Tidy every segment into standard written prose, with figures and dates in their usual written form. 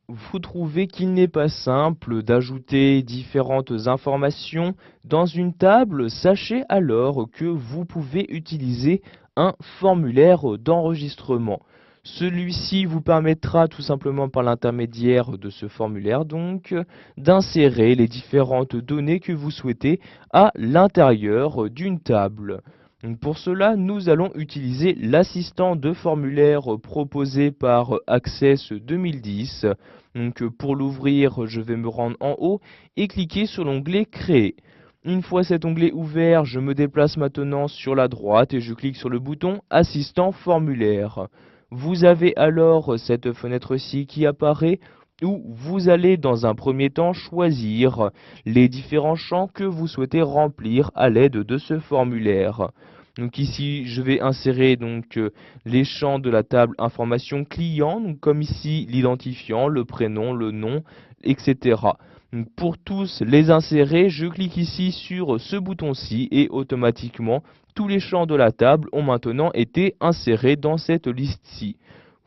vous trouvez qu'il n'est pas simple d'ajouter différentes informations dans une table, sachez alors que vous pouvez utiliser un formulaire d'enregistrement. Celui-ci vous permettra tout simplement par l'intermédiaire de ce formulaire donc d'insérer les différentes données que vous souhaitez à l'intérieur d'une table. Donc pour cela, nous allons utiliser l'assistant de formulaire proposé par Access 2010. Donc pour l'ouvrir, je vais me rendre en haut et cliquer sur l'onglet Créer. Une fois cet onglet ouvert, je me déplace maintenant sur la droite et je clique sur le bouton Assistant formulaire. Vous avez alors cette fenêtre-ci qui apparaît où vous allez dans un premier temps choisir les différents champs que vous souhaitez remplir à l'aide de ce formulaire. Donc ici, je vais insérer les champs de la table information client, donc comme ici l'identifiant, le prénom, le nom, etc. Donc pour tous les insérer, je clique ici sur ce bouton-ci et automatiquement, tous les champs de la table ont maintenant été insérés dans cette liste-ci.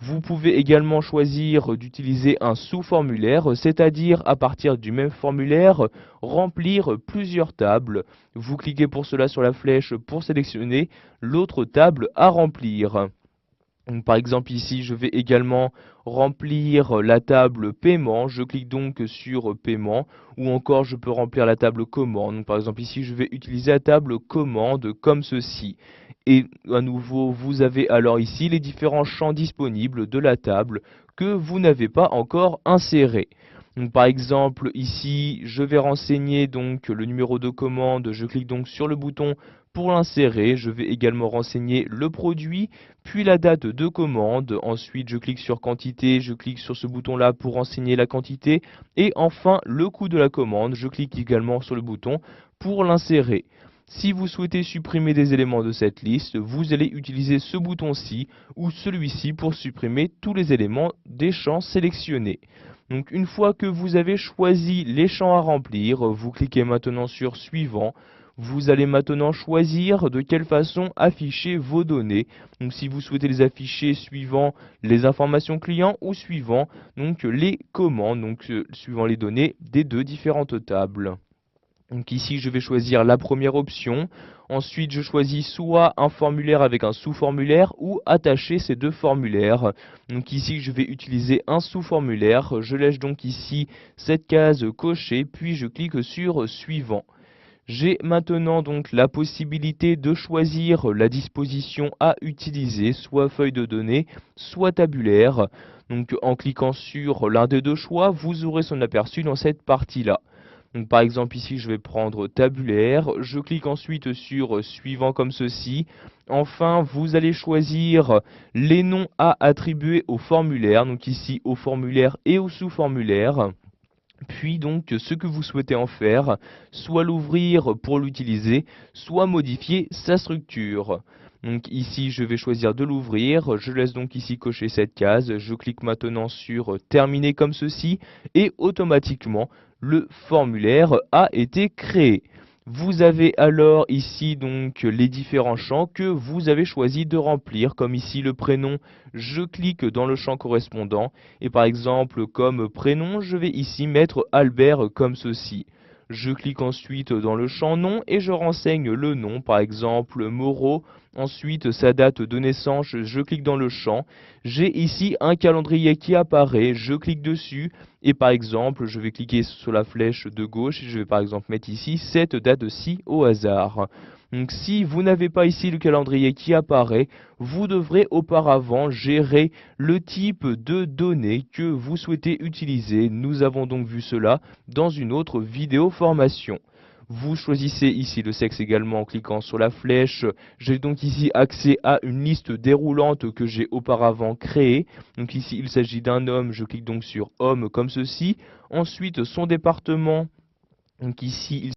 Vous pouvez également choisir d'utiliser un sous-formulaire, c'est-à-dire à partir du même formulaire, remplir plusieurs tables. Vous cliquez pour cela sur la flèche pour sélectionner l'autre table à remplir. Donc, par exemple ici, je vais également remplir la table paiement. Je clique donc sur paiement ou encore je peux remplir la table commande. Donc, par exemple ici, je vais utiliser la table commande comme ceci. Et à nouveau, vous avez alors ici les différents champs disponibles de la table que vous n'avez pas encore insérés. Donc, par exemple, ici, je vais renseigner donc le numéro de commande. Je clique donc sur le bouton pour l'insérer. Je vais également renseigner le produit, puis la date de commande. Ensuite, je clique sur quantité. Je clique sur ce bouton-là pour renseigner la quantité. Et enfin, le coût de la commande. Je clique également sur le bouton pour l'insérer. Si vous souhaitez supprimer des éléments de cette liste, vous allez utiliser ce bouton-ci ou celui-ci pour supprimer tous les éléments des champs sélectionnés. Donc une fois que vous avez choisi les champs à remplir, vous cliquez maintenant sur Suivant. Vous allez maintenant choisir de quelle façon afficher vos données. Donc si vous souhaitez les afficher suivant les informations clients ou suivant les commandes, suivant les données des deux différentes tables. Donc ici, je vais choisir la première option. Ensuite, je choisis soit un formulaire avec un sous-formulaire ou attacher ces deux formulaires. Donc ici, je vais utiliser un sous-formulaire. Je laisse donc ici cette case cochée, puis je clique sur Suivant. J'ai maintenant donc la possibilité de choisir la disposition à utiliser, soit feuille de données, soit tabulaire. Donc en cliquant sur l'un des deux choix, vous aurez son aperçu dans cette partie-là. Donc, par exemple ici je vais prendre tabulaire, je clique ensuite sur suivant comme ceci. Enfin vous allez choisir les noms à attribuer au formulaire, donc ici au formulaire et au sous-formulaire. Puis donc ce que vous souhaitez en faire, soit l'ouvrir pour l'utiliser, soit modifier sa structure. Donc ici je vais choisir de l'ouvrir, je laisse donc ici cocher cette case, je clique maintenant sur terminer comme ceci et automatiquement le formulaire a été créé. Vous avez alors ici donc les différents champs que vous avez choisi de remplir, comme ici le prénom, je clique dans le champ correspondant et par exemple comme prénom, je vais ici mettre Albert comme ceci. Je clique ensuite dans le champ nom et je renseigne le nom, par exemple Moreau. Ensuite, sa date de naissance, je clique dans le champ. J'ai ici un calendrier qui apparaît, je clique dessus. Et par exemple, je vais cliquer sur la flèche de gauche et je vais par exemple mettre ici cette date-ci au hasard. Donc si vous n'avez pas ici le calendrier qui apparaît, vous devrez auparavant gérer le type de données que vous souhaitez utiliser. Nous avons donc vu cela dans une autre vidéo formation. Vous choisissez ici le sexe également en cliquant sur la flèche. J'ai donc ici accès à une liste déroulante que j'ai auparavant créée. Donc ici il s'agit d'un homme, je clique donc sur homme comme ceci. Ensuite son département, donc ici il